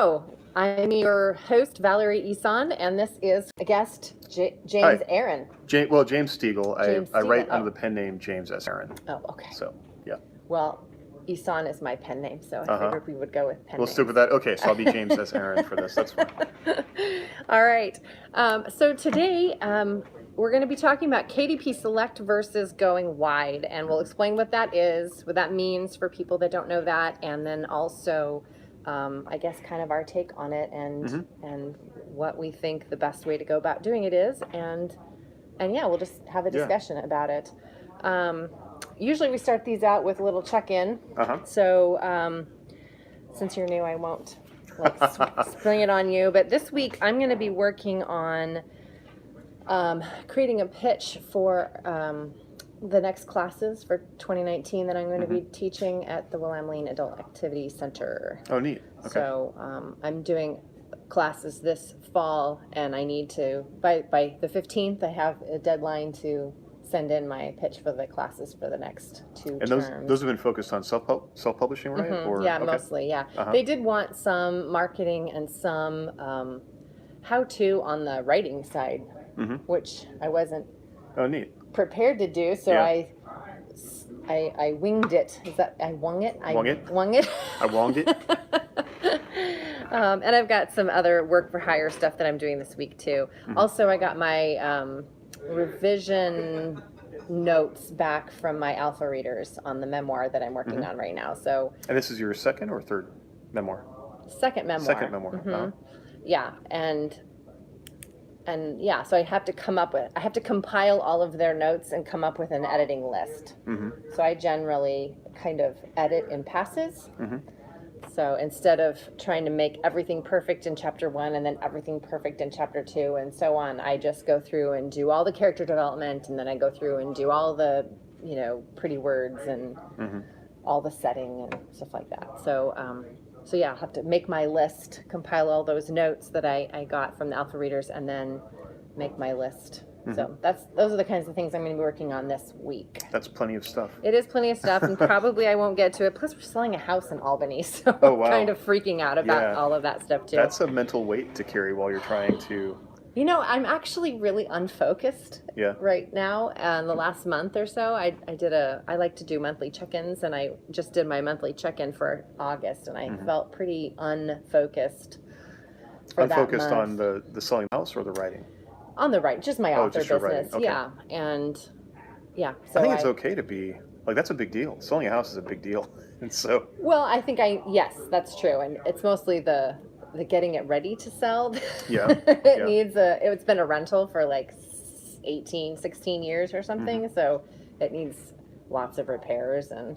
Hello, I'm your host, Valerie Ihsan, and this is a guest, James Hi. Aaron. James Stiegel. James I write Stiegel. under the pen name James S. Aaron. Oh, okay. So, yeah. Well, Ihsan is my pen name, so I figured we would go with pen We'll names. stick with that. Okay, so I'll be James S. Aaron for this. That's fine. All right. So today we're going to be talking about KDP Select versus going wide, and we'll explain what that is, what that means for people that don't know that, and then also, I guess, kind of our take on it and what we think the best way to go about doing it is, and yeah, we'll just have a discussion about it. Usually we start these out with a little check-in. So since you're new, I won't spring it on you. But this week I'm going to be working on creating a pitch for the next classes for 2019 that I'm going to be teaching at the Willamine Adult Activity Center. Oh, neat. Okay. So I'm doing classes this fall, and I need to, by the 15th, I have a deadline to send in my pitch for the classes for the next two terms. And those have been focused on self-publishing, right? Or, yeah, mostly, yeah. They did want some marketing and some how-to on the writing side, which I wasn't prepared to do, so I winged it. Is that, I wung it? Wung it? Wung it. I wonged it. And I've got some other work for hire stuff that I'm doing this week too. Also, I got my revision notes back from my alpha readers on the memoir that I'm working on right now. So. And this is your second or third memoir? Second memoir. Second memoir. Yeah, and yeah, so I have to compile all of their notes and come up with an editing list. So I generally kind of edit in passes. So instead of trying to make everything perfect in chapter 1 and then everything perfect in chapter 2 and so on, I just go through and do all the character development, and then I go through and do all the, pretty words and all the setting and stuff like that. So, so yeah, I'll have to make my list, compile all those notes that I got from the alpha readers, and then make my list. So those are the kinds of things I'm going to be working on this week. That's plenty of stuff. It is plenty of stuff, and probably I won't get to it. Plus, we're selling a house in Albany, so wow. I'm kind of freaking out about all of that stuff too. That's a mental weight to carry while you're trying to... I'm actually really unfocused right now. And the last month or so, I like to do monthly check-ins, and I just did my monthly check-in for August, and I felt pretty unfocused for that month. Unfocused on the selling house or the writing? On the right, just my author business, okay. and so I think it's okay to be like, that's a big deal. Selling a house is a big deal, and so. Well, I think yes, that's true, and it's mostly the getting it ready to sell. It's been a rental for like 16 years or something, so it needs lots of repairs, and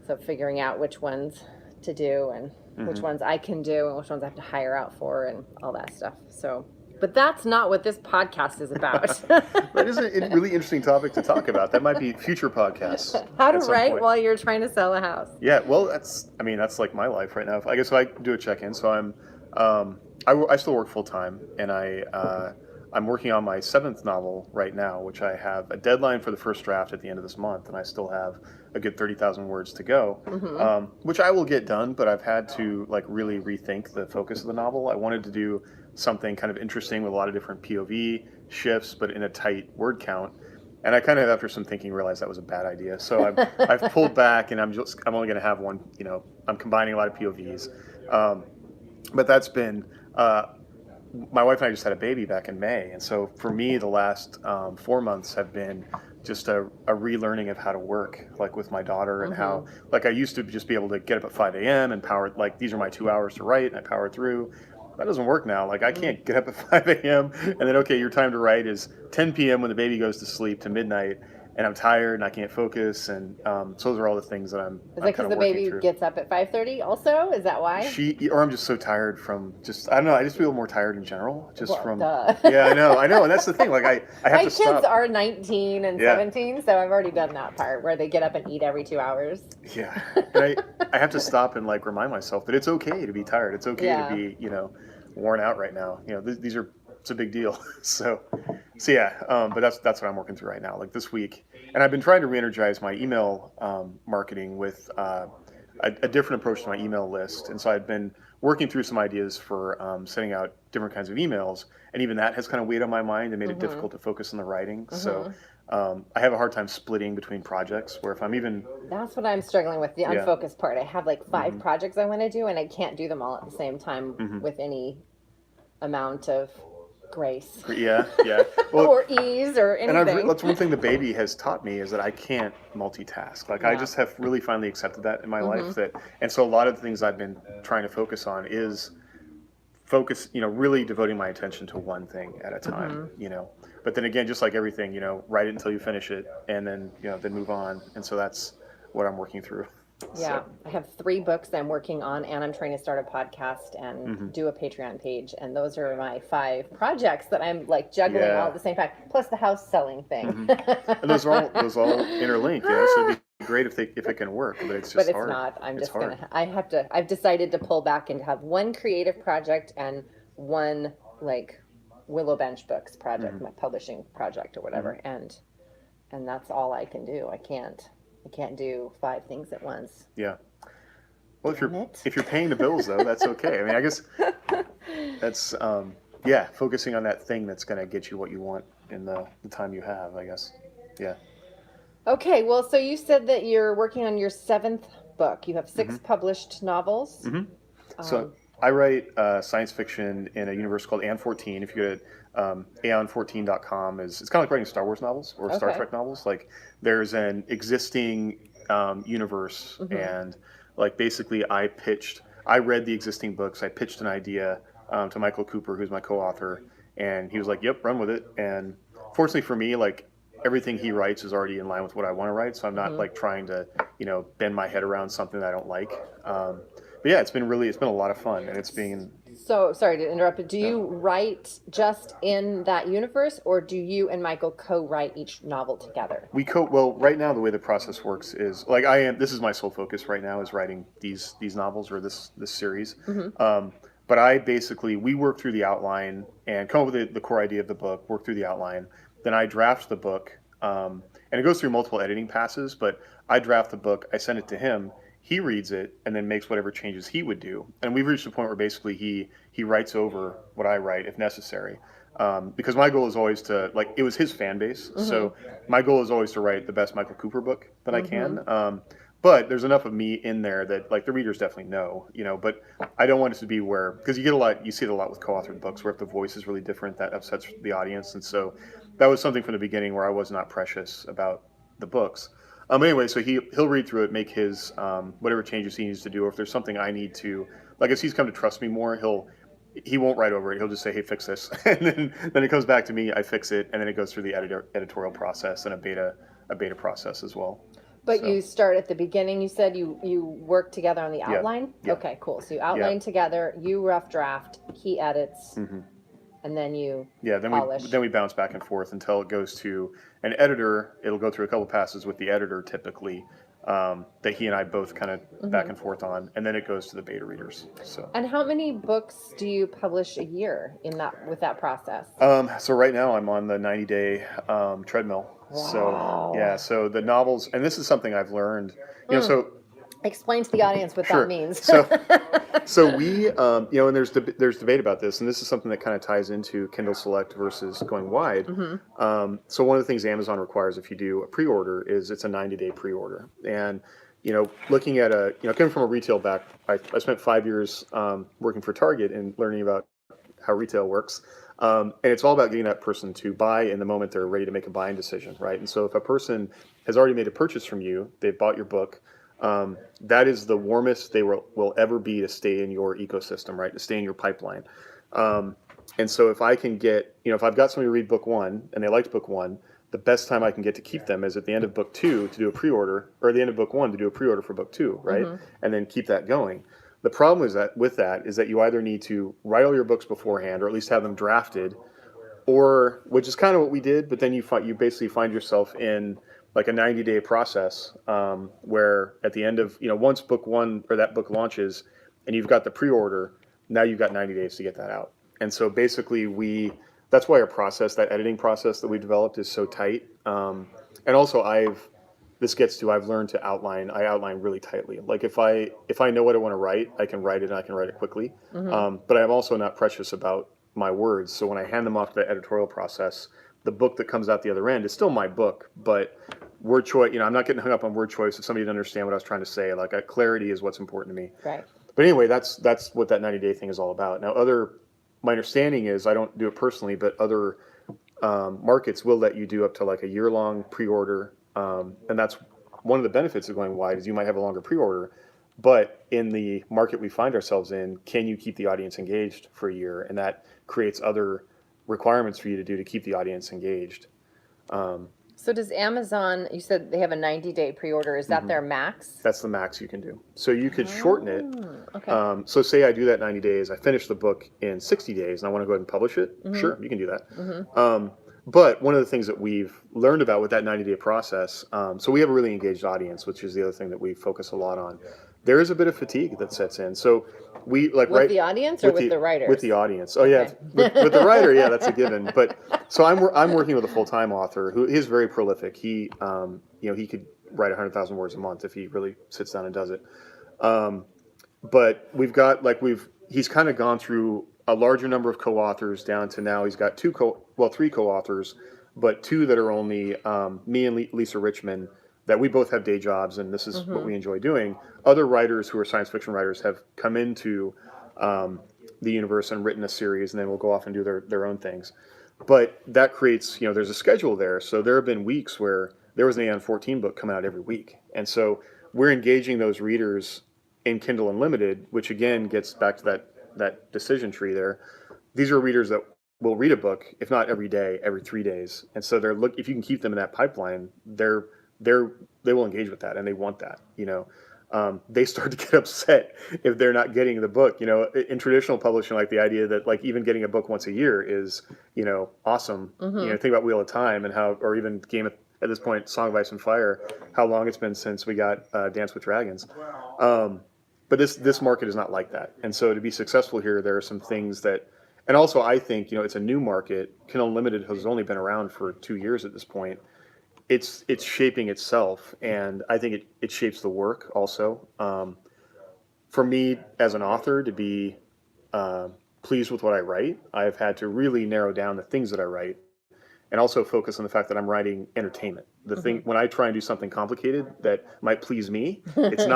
so figuring out which ones to do and which ones I can do and which ones I have to hire out for and all that stuff. So. But that's not what this podcast is about. That is a really interesting topic to talk about. That might be future podcasts. How to write while you're trying to sell a house. Yeah, well, that's like my life right now. I guess if I do a check-in, so I still work full-time, and I'm working on my 7th novel right now, which I have a deadline for the first draft at the end of this month, and I still have a good 30,000 words to go, which I will get done, but I've had to really rethink the focus of the novel. I wanted to do something kind of interesting with a lot of different POV shifts, but in a tight word count. And I kind of, after some thinking, realized that was a bad idea. So I've pulled back, and I'm only going to have one. I'm combining a lot of POVs, but that's been. My wife and I just had a baby back in May, and so for me, the last 4 months have been just a relearning of how to work, with my daughter, and how, I used to just be able to get up at 5 a.m. and power, these are my 2 hours to write, and I power through. That doesn't work now. I can't get up at 5 a.m. and then, okay, your time to write is 10 p.m. when the baby goes to sleep to midnight, and I'm tired and I can't focus, and so those are all the things that I'm. Is that because the baby gets up at 5:30? Also, is that why? Or I'm just so tired from I don't know. I just feel more tired in general, Duh. Yeah, I know, and that's the thing. I have to stop. My kids are 19 and 17, so I've already done that part where they get up and eat every 2 hours. Yeah, and I have to stop and remind myself that it's okay to be tired. It's okay to be worn out right now. It's a big deal. So yeah, but that's what I'm working through right now, this week. And I've been trying to re-energize my email marketing with a different approach to my email list. And so I've been working through some ideas for sending out different kinds of emails, and even that has kind of weighed on my mind and made it difficult to focus on the writing. So I have a hard time splitting between projects where if I'm even That's what I'm struggling with, the Yeah. unfocused part. I have like 5 projects I want to do, and I can't do them all at the same time with any amount of grace yeah, well, or ease or and anything. that's one thing the baby has taught me is that I can't multitask. Like I Yeah. just have really finally accepted that in my life and so a lot of the things I've been trying to focus on is focus, really devoting my attention to one thing at a time, But then again, just like everything, write it until you finish it and then, then move on. And so that's what I'm working through. Yeah, So, I have 3 books I'm working on, and I'm trying to start a podcast and do a Patreon page, and those are my 5 projects that I'm like juggling all at the same time, plus the house selling thing. and those all interlinked, so it'd be great if it can work, but it's just But it's hard. not. I'm It's just hard. I've decided to pull back and have one creative project and one like Willow Bench Books project, my publishing project or whatever, and that's all I can do. I can't do 5 things at once. Yeah. Well, Damn it. if you're paying the bills though, that's okay. I mean, I guess that's focusing on that thing that's going to get you what you want in the time you have, I guess. Yeah. Okay, well, so you said that you're working on your 7th book. You have 6 published novels. So I write science fiction in a universe called An 14. If you go to aeon14.com, it's kind of like writing Star Wars novels or Star Trek novels. Like there's an existing universe, and like basically I read the existing books. I pitched an idea to Michael Cooper, who's my co-author, and he was like, "Yep, run with it." And fortunately for me, like everything he writes is already in line with what I want to write, so I'm not like trying to bend my head around something that I don't like. But yeah, it's been a lot of fun, and it's been. So, sorry to interrupt, but do you write just in that universe, or do you and Michael co-write each novel together? Well, right now the way the process works is like this is my sole focus right now is writing these novels or this series. But we work through the outline and come up with the core idea of the book, work through the outline. Then I draft the book, and it goes through multiple editing passes, but I draft the book, I send it to him, he reads it, and then makes whatever changes he would do. And we've reached a point where basically he writes over what I write if necessary. Because my goal is always to, like, it was his fan base, so my goal is always to write the best Michael Cooper book that I can. But there's enough of me in there that like the readers definitely know, but I don't want it to be where, because you see it a lot with co-authored books where if the voice is really different, that upsets the audience. And so that was something from the beginning where I was not precious about the books. Anyway, so he'll read through it, make his whatever changes he needs to do, or if there's something I need to, like as he's come to trust me more, he won't write over it. He'll just say, "Hey, fix this," and then it comes back to me. I fix it, and then it goes through the editorial process and a beta process as well. But So. you start at the beginning. You said you work together on the outline? Yeah. Okay, cool. So you outline together, you rough draft, he edits, Mm-hmm. and then you then polish. we bounce back and forth until it goes to an editor. It'll go through a couple passes with the editor typically that he and I both kind of back and forth on, and then it goes to the beta readers. So. And how many books do you publish a year with that process? So right now I'm on the 90-day treadmill. Wow. So the novels, and this is something I've learned, so. Explain to the audience what that means. So we, and there's debate about this, and this is something that kind of ties into Kindle Select versus going wide. So one of the things Amazon requires if you do a pre-order is it's a 90-day pre-order. And, looking at coming from a retail back, I spent 5 years working for Target and learning about how retail works. And it's all about getting that person to buy in the moment they're ready to make a buying decision, right? And so if a person has already made a purchase from you, they've bought your book, that is the warmest they will ever be to stay in your ecosystem, right? To stay in your pipeline. And so if I can get, if I've got somebody to read book 1 and they liked book 1, the best time I can get to keep them is at the end of book 2 to do a pre-order, or at the end of book 1 to do a pre-order for book 2, right? And then keep that going. The problem is that you either need to write all your books beforehand, or at least have them drafted, or which is kind of what we did. But then you basically find yourself in like a 90-day process where at the end of once book 1 or that book launches, and you've got the pre-order, now you've got 90 days to get that out. And so basically that's why that editing process that we developed is so tight. And also this gets to, I've learned to outline. I outline really tightly. Like if I know what I want to write, I can write it and I can write it quickly. But I'm also not precious about my words. So when I hand them off to the editorial process, the book that comes out the other end is still my book, but word choice, I'm not getting hung up on word choice. If somebody didn't understand what I was trying to say, like clarity is what's important to me. Right. But anyway, that's what that 90-day thing is all about. Now, my understanding is, I don't do it personally, but other markets will let you do up to like a year-long pre-order, and that's one of the benefits of going wide is you might have a longer pre-order, but in the market we find ourselves in, can you keep the audience engaged for a year? And that creates other requirements for you to do to keep the audience engaged. So does Amazon, you said they have a 90-day pre-order, is that their max? That's the max you can do. So you could shorten it. Okay. So say I do that 90 days, I finish the book in 60 days, and I want to go ahead and publish it. Sure, you can do that. But one of the things that we've learned about with that 90-day process, so we have a really engaged audience, which is the other thing that we focus a lot on. There is a bit of fatigue that sets in. So we with the audience or with the writers? With the audience. Oh yeah, with the writer, yeah, that's a given. But so I'm working with a full-time author who is very prolific. He he could write 100,000 words a month if he really sits down and does it. But we've got he's kind of gone through a larger number of co-authors down to now he's got three co-authors, but two that are only me and Lisa Richmond, that we both have day jobs, and this is what we enjoy doing. Other writers who are science fiction writers have come into the universe and written a series, and then will go off and do their own things. But that creates, there's a schedule there. So there have been weeks where there was an Aeon 14 book coming out every week. And so we're engaging those readers in Kindle Unlimited, which again gets back to that decision tree there. These are readers that will read a book, if not every day, every 3 days. And so if you can keep them in that pipeline, they will engage with that, and they want that. They start to get upset if they're not getting the book. In traditional publishing, like the idea that even getting a book once a year is awesome. Think about Wheel of Time and how, or even at this point, Song of Ice and Fire, how long it's been since we got Dance with Dragons. But this market is not like that, and so to be successful here, there are some things that. And also, I think it's a new market. Kindle Unlimited has only been around for 2 years at this point. It's shaping itself, and I think it shapes the work also. For me as an author to be pleased with what I write, I've had to really narrow down the things that I write, and also focus on the fact that I'm writing entertainment. The thing when I try and do something complicated that might please me, that's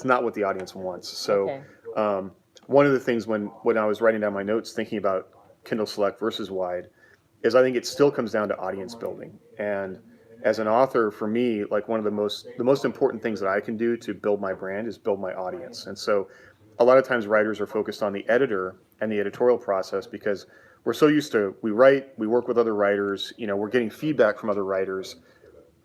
not what the audience wants. So one of the things when I was writing down my notes thinking about Kindle Select versus Wide is I think it still comes down to audience building. And as an author, for me, one of the most important things that I can do to build my brand is build my audience. And so a lot of times writers are focused on the editor and the editorial process because we're so used to, we write, we work with other writers, we're getting feedback from other writers.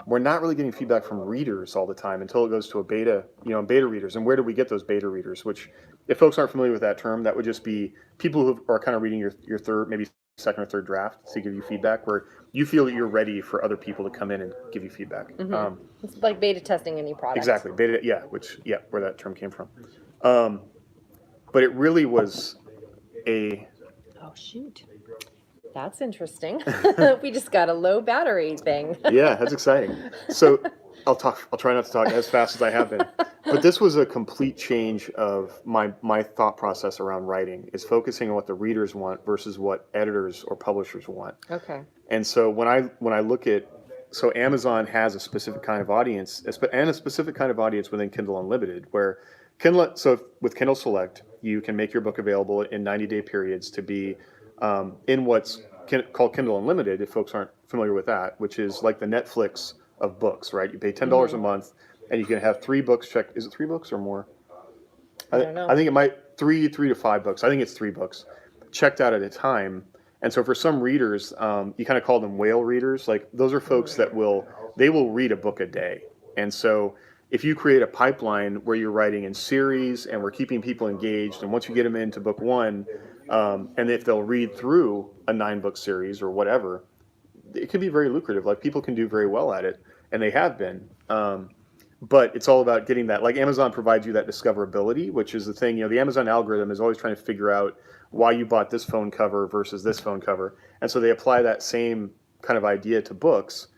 We're not really getting feedback from readers all the time until it goes to a beta, beta readers. And where do we get those beta readers? Which, if folks aren't familiar with that term, that would just be people who are kind of reading your third, maybe second or third draft to give you feedback, where you feel that you're ready for other people to come in and give you feedback. It's like beta testing any product. Exactly, beta, where that term came from. But it really was a... Oh, shoot. That's interesting. We just got a low battery thing. Yeah, that's exciting. So I'll try not to talk as fast as I have been. But this was a complete change of my thought process around writing, is focusing on what the readers want versus what editors or publishers want. Okay. And so when I look at, so Amazon has a specific kind of audience, and a specific kind of audience within Kindle Unlimited, where with Kindle Select, you can make your book available in 90-day periods to be in what's called Kindle Unlimited, if folks aren't familiar with that, which is like the Netflix of books, right? You pay $10 a month, and you can have 3 books checked. Is it 3 books or more? I don't know. I think it might 3 to 5 books. I think it's 3 books checked out at a time. And so for some readers, you kind of call them whale readers. Like those are folks that will read a book a day. And so if you create a pipeline where you're writing in series and we're keeping people engaged, and once you get them into book 1, and if they'll read through a 9-book series or whatever, it can be very lucrative. Like people can do very well at it, and they have been. But it's all about getting that. Like Amazon provides you that discoverability, which is the thing. The Amazon algorithm is always trying to figure out why you bought this phone cover versus this phone cover, and so they apply that same kind of idea to books.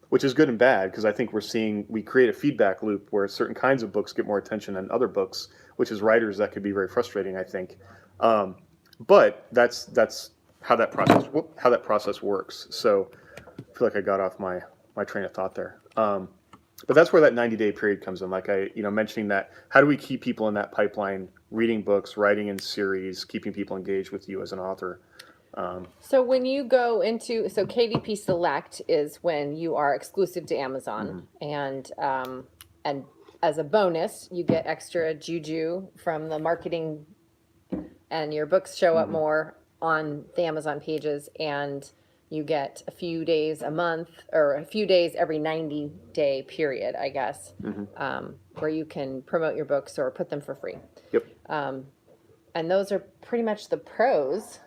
which is good and bad because I think we create a feedback loop where certain kinds of books get more attention than other books, which is writers that could be very frustrating, I think. But that's how that process works. So I feel like I got off my train of thought there. But that's where that 90-day period comes in. Like mentioning that, how do we keep people in that pipeline, reading books, writing in series, keeping people engaged with you as an author? So when you go into, so KDP Select is when you are exclusive to Amazon, and as a bonus, you get extra juju from the marketing, and your books show up more on the Amazon pages, and you get a few days a month, or a few days every 90-day period, I guess, where you can promote your books or put them for free. Yep. And those are pretty much the pros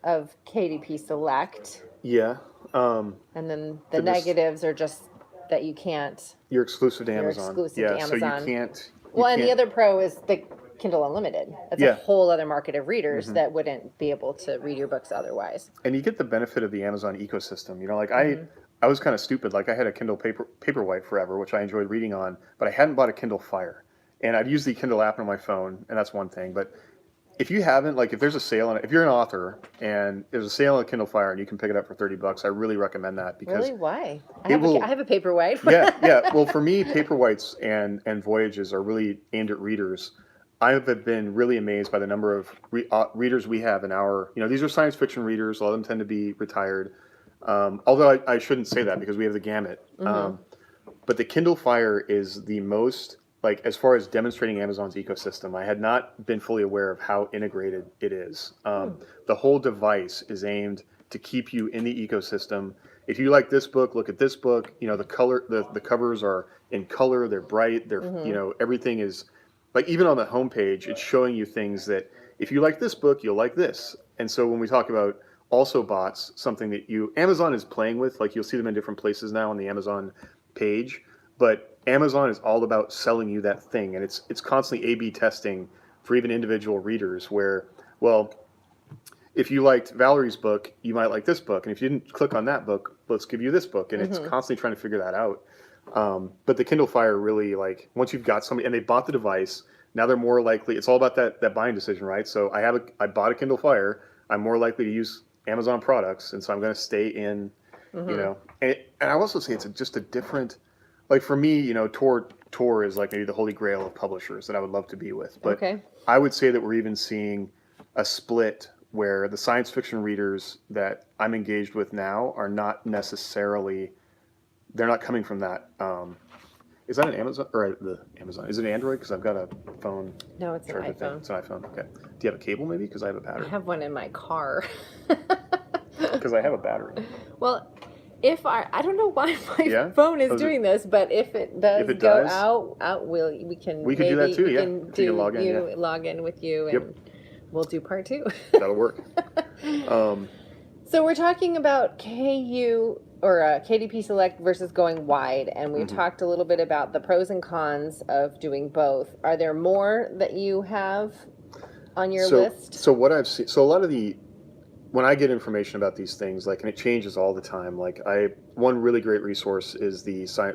of KDP Select. Yeah. And then the negatives are just that you can't. You're exclusive to Amazon. Exclusive to So Amazon. you can't. And the other pro is the Kindle Unlimited. That's a whole other market of readers that wouldn't be able to read your books otherwise. And you get the benefit of the Amazon ecosystem. Like I was kind of stupid. Like I had a Kindle Paperwhite forever, which I enjoyed reading on, but I hadn't bought a Kindle Fire. And I'd use the Kindle app on my phone, and that's one thing. But if you haven't, like if there's a sale on it, if you're an author and there's a sale on Kindle Fire and you can pick it up for $30, I really recommend that because really, why? I have a Paperwhite. yeah. Well, for me, Paperwhites and Voyages are really aimed at readers. I have been really amazed by the number of readers we have in our. These are science fiction readers. A lot of them tend to be retired. Although I shouldn't say that because we have the gamut. But the Kindle Fire is the most. Like as far as demonstrating Amazon's ecosystem, I had not been fully aware of how integrated it is. The whole device is aimed to keep you in the ecosystem. If you like this book, look at this book. The color, the covers are in color. They're bright. They're everything is like even on the homepage, it's showing you things that if you like this book, you'll like this. And so when we talk about also bots, something that Amazon is playing with, like you'll see them in different places now on the Amazon page, but Amazon is all about selling you that thing, and it's constantly A/B testing for even individual readers where, well, if you liked Valerie's book, you might like this book, and if you didn't click on that book, let's give you this book, and it's constantly trying to figure that out. But the Kindle Fire really, like, once you've got somebody, and they bought the device, now they're more likely, it's all about that buying decision, right? So I bought a Kindle Fire, I'm more likely to use Amazon products, and so I'm going to stay in, and I also say it's just a different. Like for me, Tor is like maybe the holy grail of publishers that I would love to be with. But I would say that we're even seeing a split where the science fiction readers that I'm engaged with now are not necessarily, they're not coming from that. Is that an Amazon or the Amazon? Is it Android? Because I've got a phone. No, it's an iPhone. It's an iPhone. Okay. Do you have a cable maybe? Because I have a battery. I have one in my car. Because I have a battery. Well. I don't know why my phone is doing this, but if it does go out, we can do that too. We can log in with you, and we'll do part 2. That'll work. So we're talking about KDP Select versus going wide, and we talked a little bit about the pros and cons of doing both. Are there more that you have on your list? So what I've seen, so a lot of when I get information about these things, like, and it changes all the time. Like one really great resource is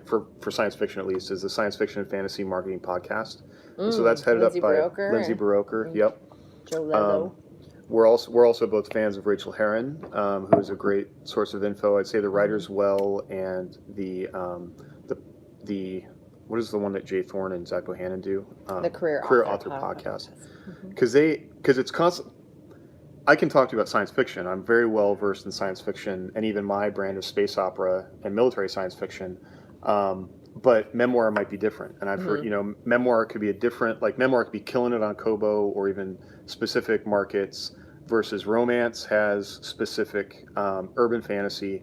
for science fiction at least, is the Science Fiction and Fantasy Marketing Podcast. And so that's headed up by Lindsay Baroker. Yep. Joe Lello. We're also both fans of Rachel Herron, who is a great source of info. I'd say the Writer's Well and the what is the one that Jay Thorne and Zach Bohannon do? The Career Author Podcast. Because it's constant. I can talk to you about science fiction. I'm very well versed in science fiction and even my brand of space opera and military science fiction. But memoir might be different. And I've heard, memoir could be memoir could be killing it on Kobo or even specific markets versus romance has specific urban fantasy.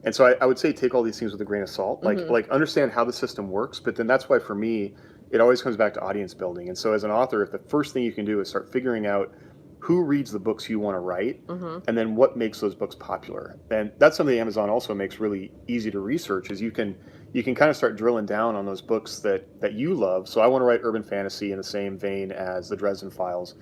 And so I would say take all these things with a grain of salt, like understand how the system works. But then that's why for me, it always comes back to audience building. And so as an author, if the first thing you can do is start figuring out who reads the books you want to write, and then what makes those books popular. And that's something Amazon also makes really easy to research, is you can kind of start drilling down on those books that you love. So I want to write urban fantasy in the same vein as the Dresden Files.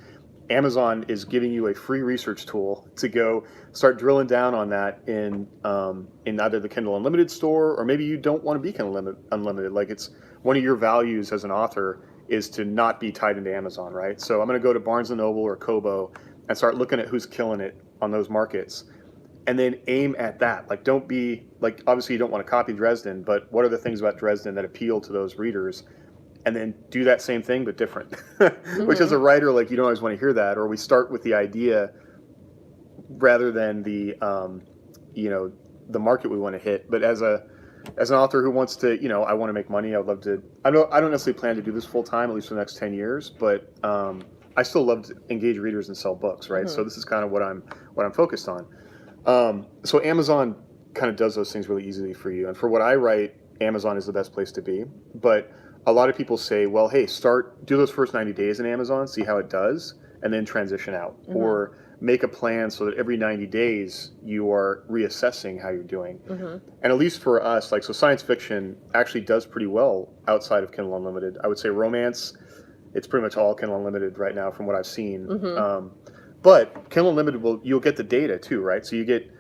Amazon is giving you a free research tool to go start drilling down on that in either the Kindle Unlimited store, or maybe you don't want to be Kindle Unlimited. Like, it's one of your values as an author is to not be tied into Amazon, right? So I'm going to go to Barnes & Noble or Kobo and start looking at who's killing it on those markets, and then aim at that. Like, don't be like, obviously you don't want to copy Dresden, but what are the things about Dresden that appeal to those readers? And then do that same thing but different. Which, as a writer, like, you don't always want to hear that. Or we start with the idea rather than the the market we want to hit. But as an author who wants to, I want to make money, I would love to. I don't necessarily plan to do this full time, at least for the next 10 years, but I still love to engage readers and sell books, right? So this is kind of what I'm focused on. So Amazon kind of does those things really easily for you. And for what I write, Amazon is the best place to be. But a lot of people say, well, hey, do those first 90 days in Amazon, see how it does, and then transition out. Or make a plan so that every 90 days you are reassessing how you're doing. And at least for us, like, so science fiction actually does pretty well outside of Kindle Unlimited. I would say romance, it's pretty much all Kindle Unlimited right now from what I've seen. But Kindle Unlimited, you'll get the data too, right? So you get,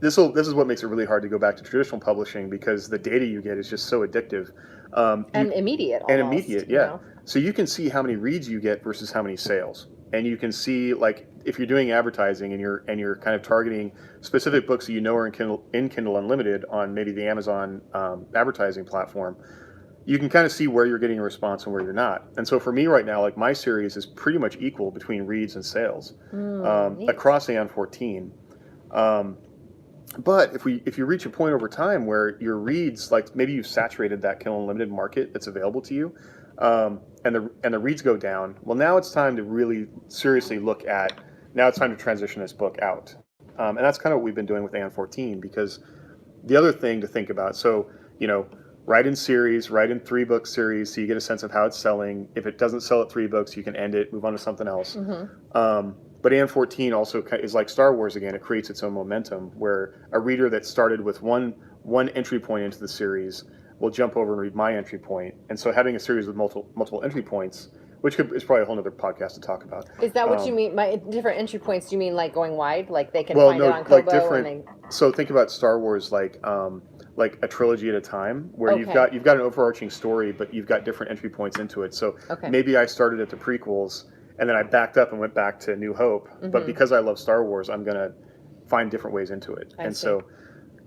this is what makes it really hard to go back to traditional publishing, because the data you get is just so addictive. And immediate. And almost, immediate, yeah. So you can see how many reads you get versus how many sales. And you can see, like, if you're doing advertising and you're kind of targeting specific books that are in Kindle Unlimited on maybe the Amazon advertising platform, you can kind of see where you're getting a response and where you're not. And so for me right now, like, my series is pretty much equal between reads and sales across Aeon 14. But if you reach a point over time where your reads, like, maybe you've saturated that Kindle Unlimited market that's available to you, and the reads go down, well, now it's time to really seriously look at, now it's time to transition this book out. And that's kind of what we've been doing with Aeon 14, because the other thing to think about, so, write in series, write in 3-book series, so you get a sense of how it's selling. If it doesn't sell at 3 books, you can end it, move on to something else. But Aeon 14 also is like Star Wars again. It creates its own momentum, where a reader that started with one entry point into the series will jump over and read my entry point. And so having a series with multiple entry points, which is probably a whole other podcast to talk about. Is that what you mean? My different entry points, do you mean like going wide? Like they can find it on Kobo? Like different, so think about Star Wars like a trilogy at a time, where you've got an overarching story, but you've got different entry points into it. So maybe I started at the prequels, and then I backed up and went back to New Hope. But because I love Star Wars, I'm going to find different ways into it. So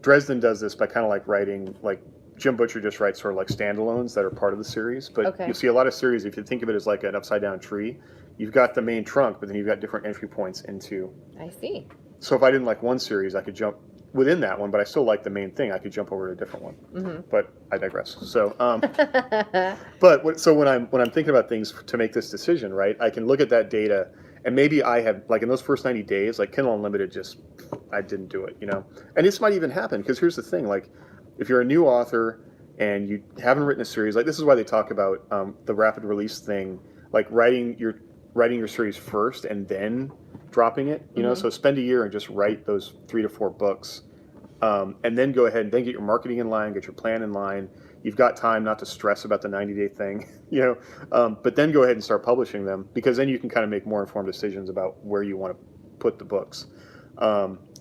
Dresden does this by kind of like writing, like Jim Butcher just writes sort of like standalones that are part of the series. But you see a lot of series, if you think of it as like an upside down tree, you've got the main trunk, but then you've got different entry points into. I see. So if I didn't like one series, I could jump within that one, but I still like the main thing. I could jump over to a different one. But I digress. So, so when I'm thinking about things to make this decision, right, I can look at that data, and maybe I have, like, in those first 90 days, like Kindle Unlimited, I didn't do it, And this might even happen, because here's the thing, like, if you're a new author and you haven't written a series, like, this is why they talk about the rapid release thing, like writing your series first and then dropping it, so spend a year and just write those 3 to 4 books, and then go ahead and then get your marketing in line, get your plan in line. You've got time not to stress about the 90-day thing, but then go ahead and start publishing them, because then you can kind of make more informed decisions about where you want to put the books.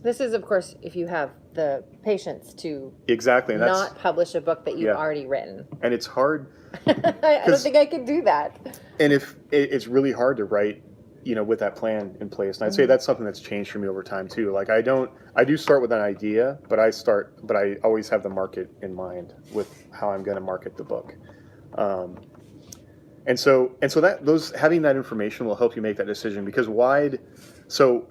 This is, of course, if you have the patience to and not publish a book that you've already written. And it's hard. I don't think I could do that. And if it's really hard to write, with that plan in place. And I'd say that's something that's changed for me over time too. Like I do start with an idea, but I always have the market in mind with how I'm going to market the book. And so that having that information will help you make that decision, because so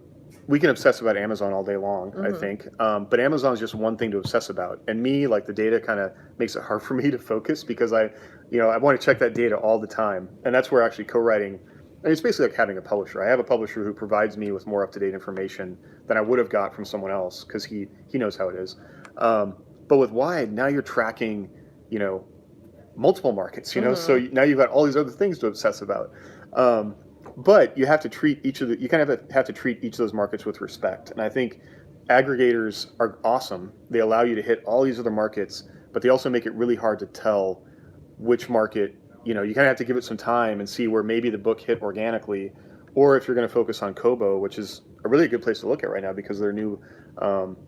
we can obsess about Amazon all day long, I think. But Amazon is just one thing to obsess about. And me, like, the data kind of makes it hard for me to focus, because I want to check that data all the time. And that's where actually co-writing, it's basically like having a publisher. I have a publisher who provides me with more up-to-date information than I would have got from someone else, because he knows how it is. But with Wide, now you're tracking, multiple markets, so now you've got all these other things to obsess about. But you have to treat you kind of have to treat each of those markets with respect. And I think aggregators are awesome. They allow you to hit all these other markets, but they also make it really hard to tell which market, you kind of have to give it some time and see where maybe the book hit organically, or if you're going to focus on Kobo, which is a really good place to look at right now because of their new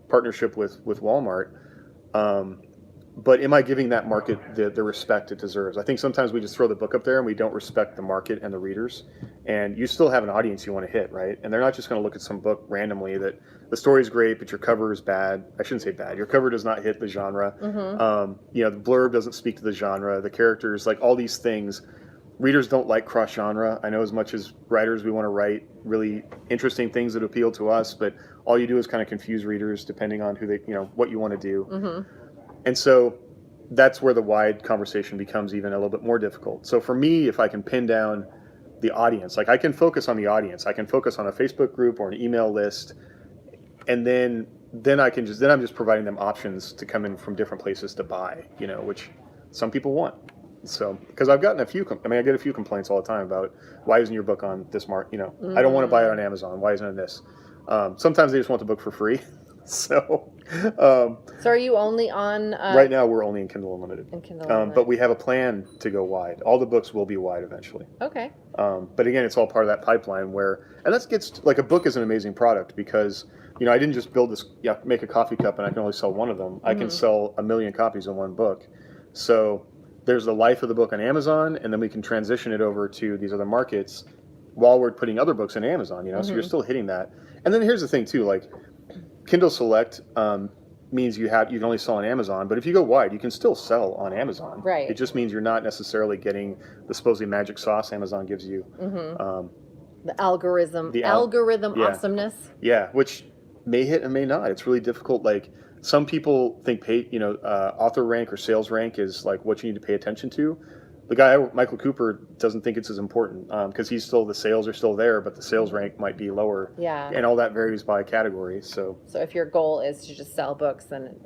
partnership with Walmart. But am I giving that market the respect it deserves? I think sometimes we just throw the book up there and we don't respect the market and the readers. And you still have an audience you want to hit, right? And they're not just going to look at some book randomly that the story's great, but your cover is bad. I shouldn't say bad. Your cover does not hit the genre. You know, the blurb doesn't speak to the genre. The characters, like all these things, readers don't like cross genre. I know as much as writers, we want to write really interesting things that appeal to us, but all you do is kind of confuse readers depending on who they, you know, what you want to do. And so that's where the wide conversation becomes even a little bit more difficult. So for me, if I can pin down the audience, like I can focus on the audience, I can focus on a Facebook group or an email list, and then I'm just providing them options to come in from different places to buy, you know, which some people want. So, because I've gotten I get a few complaints all the time about why isn't your book on this mark, you know, I don't want to buy it on Amazon. Why isn't it this? Sometimes they just want the book for free. So are you only on right now we're only in Kindle Unlimited. Unlimited. But we have a plan to go wide. All the books will be wide eventually. Okay. But again, it's all part of that pipeline and that gets like a book is an amazing product because, you know, I didn't just build this, make a coffee cup and I can only sell one of them. I can sell 1 million copies of one book. So there's the life of the book on Amazon, and then we can transition it over to these other markets while we're putting other books on Amazon, you know, so you're still hitting that. And then here's the thing too, like Kindle Select means you can only sell on Amazon, but if you go wide, you can still sell on Amazon. Right. It just means you're not necessarily getting the supposedly magic sauce Amazon gives you. The algorithm awesomeness. Yeah, which may hit and may not. It's really difficult. Like some people think author rank or sales rank is like what you need to pay attention to. The guy, Michael Cooper, doesn't think it's as important because the sales are still there, but the sales rank might be lower. Yeah. And all that varies by category. So if your goal is to just sell books, then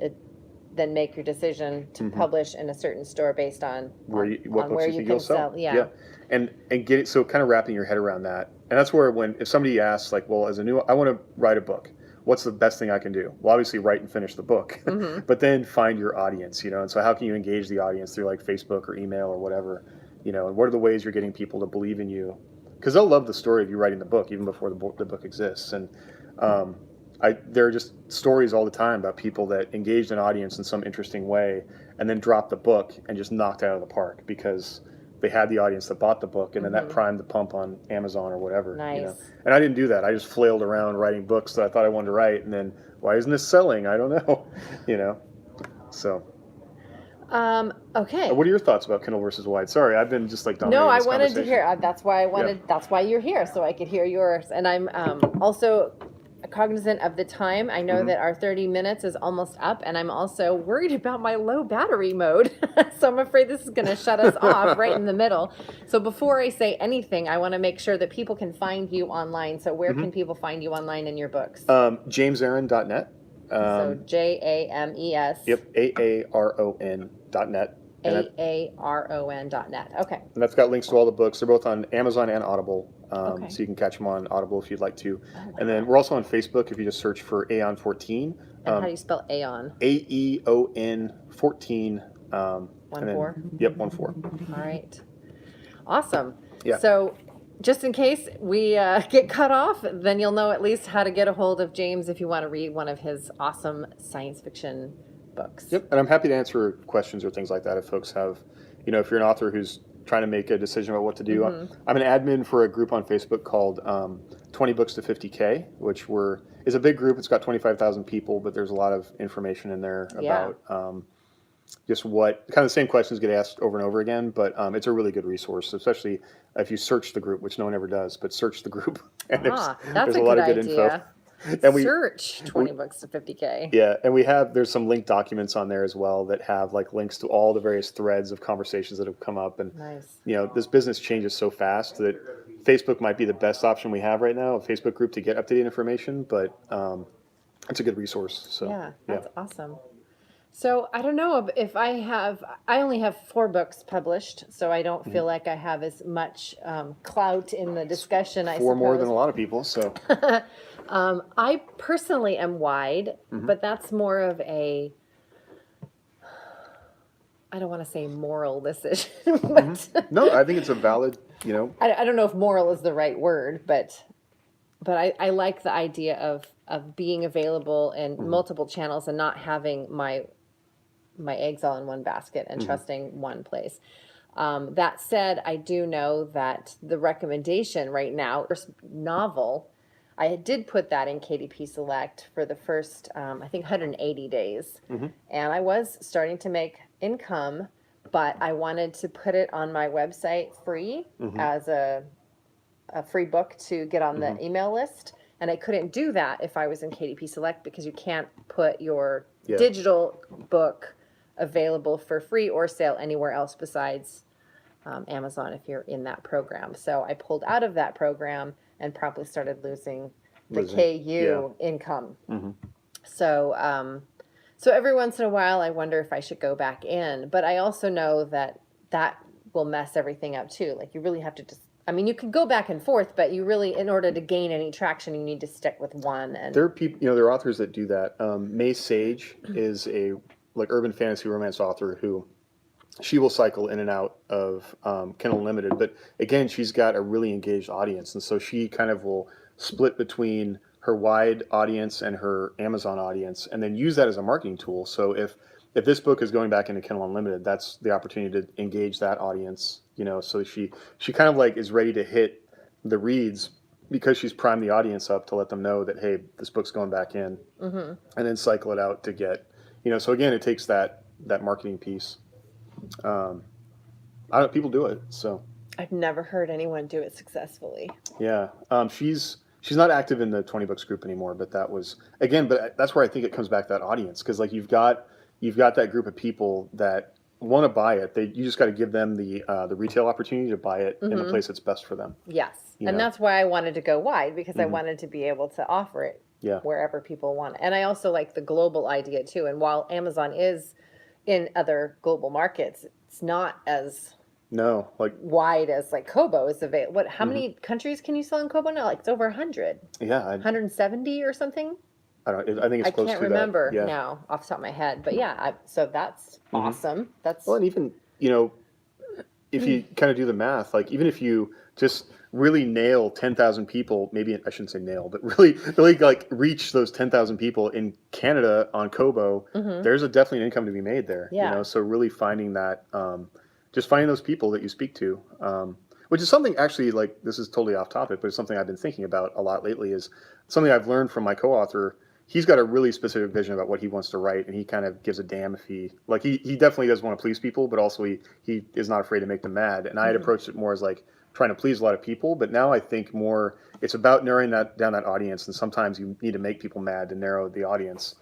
make your decision to publish in a certain store based on what books you think you'll sell. Yeah. And get it, so kind of wrapping your head around that. And that's where if somebody asks like, well, I want to write a book. What's the best thing I can do? Well, obviously write and finish the book, but then find your audience, you know, and so how can you engage the audience through like Facebook or email or whatever, you know, and what are the ways you're getting people to believe in you? Because they'll love the story of you writing the book even before the book exists. And there are just stories all the time about people that engaged an audience in some interesting way and then dropped the book and just knocked it out of the park because they had the audience that bought the book, and then that primed the pump on Amazon or whatever. Nice. You know? And I didn't do that. I just flailed around writing books that I thought I wanted to write, and then why isn't this selling? I don't know. You know. So. Okay. What are your thoughts about Kindle versus wide? Sorry, I've been just like dominating No, I this wanted to conversation. hear. That's why I wanted. That's why you're here, so I could hear yours. And I'm also cognizant of the time. I know that our 30 minutes is almost up, and I'm also worried about my low battery mode. So I'm afraid this is going to shut us off right in the middle. So before I say anything, I want to make sure that people can find you online. So where can people find you online in your books? JamesAaron.net. So JAMES. Yep, AARON.net. AARON.net. Okay. And that's got links to all the books. They're both on Amazon and Audible. Okay. So you can catch them on Audible if you'd like to. And then we're also on Facebook if you just search for Aeon14. And how do you spell Aeon? AEON 14. 14? Yep, 14. All right. Awesome. Yeah. So just in case we get cut off, then you'll know at least how to get a hold of James if you want to read one of his awesome science fiction books. Yep, and I'm happy to answer questions or things like that if folks have, you know, if you're an author who's trying to make a decision about what to do. I'm an admin for a group on Facebook called 20 Books to 50K, which is a big group. It's got 25,000 people, but there's a lot of information in there about just what kind of the same questions get asked over and over again, but it's a really good resource, especially if you search the group, which no one ever does, but search the group. And that's a lot good of good idea. info. And Search 20 books to 50K. Yeah, and there's some linked documents on there as well that have like links to all the various threads of conversations that have come up. And you know, this business changes so fast that Facebook might be the best option we have right now, a Facebook group to get up-to-date information, but it's a good resource. So yeah, that's awesome. So I don't know if I only have 4 books published, so I don't feel like I have as much clout in the discussion. I suppose 4 more than a lot of people. So I personally am wide, but that's more of I don't want to say moral decision. But no, I think it's a valid you know, I don't know if moral is the right word, but I like the idea of being available in multiple channels and not having my eggs all in one basket and trusting one place. That said, I do know that the recommendation right now, first novel, I did put that in KDP Select for the first, I think, 180 days. And I was starting to make income, but I wanted to put it on my website free as a free book to get on the email list. And I couldn't do that if I was in KDP Select because you can't put your digital book available for free or sale anywhere else besides Amazon if you're in that program. So I pulled out of that program and promptly started losing the KU income. So so every once in a while I wonder if I should go back in, but I also know that that will mess everything up too. Like you really have to just, I mean, you can go back and forth, but you really, in order to gain any traction, you need to stick with one. And there are people, you know, there are authors that do that. May Sage is a like urban fantasy romance author who she will cycle in and out of Kindle Unlimited, but again, she's got a really engaged audience, and so she kind of will split between her wide audience and her Amazon audience, and then use that as a marketing tool. So if this book is going back into Kindle Unlimited, that's the opportunity to engage that audience, you know. So she kind of like is ready to hit the reads because she's primed the audience up to let them know that, hey, this book's going back in, and then cycle it out to get, you know. So again, it takes that marketing piece. I don't. People do it. So I've never heard anyone do it successfully. yeah, she's not active in the 20 books group anymore. But that was again. But that's where I think it comes back to that audience, because like you've got that group of people that want to buy it. You just got to give them the retail opportunity to buy it in the place that's best for them. Yes, and that's why I wanted to go wide, because I wanted to be able to offer it wherever people want it. And I also like the global idea too. And while Amazon is in other global markets, it's not as wide as like Kobo is available. What? How many countries can you sell in Kobo now? Like it's over 100. Yeah, 170 or something. I don't. I think it's close to that. I can't remember now off the top of my head, but yeah. So that's awesome. That's well, and even if you kind of do the math, like even if you just really nail 10,000 people, maybe I shouldn't say nail, but really like reach those 10,000 people in Canada on Kobo, there's definitely an income to be made there. Yeah. You know, so really finding that, just finding those people that you speak to, which is something actually, like, this is totally off topic, but it's something I've been thinking about a lot lately, is something I've learned from my co-author. He's got a really specific vision about what he wants to write, and he kind of gives a damn if he definitely does want to please people, but also he is not afraid to make them mad. And I had approached it more as like trying to please a lot of people, but now I think more it's about narrowing down that audience, and sometimes you need to make people mad to narrow the audience.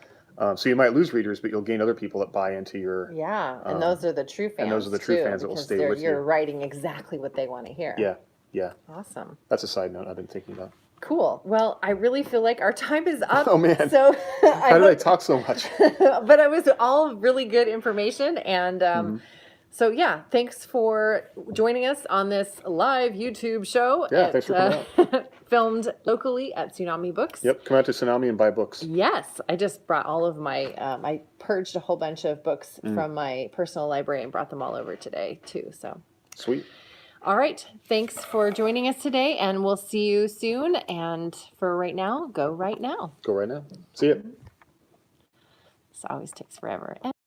So you might lose readers, but you'll gain other people that buy into your and those are the true fans. And those are the true fans that will stay with you. You're writing exactly what they want to hear. Yeah. Awesome. That's a side note I've been thinking about. Cool. Well, I really feel like our time is up. Oh man! So how did I talk so much? But it was all really good information, and so yeah, thanks for joining us on this live YouTube show. Yeah, thanks for coming out. Filmed locally at Tsunami Books. Yep, come out to Tsunami and buy books. Yes, I just brought all of my. I purged a whole bunch of books from my personal library and brought them all over today too. So sweet. All right. Thanks for joining us today, and we'll see you soon. And for right now, go right now. Go right now. See ya. This always takes forever.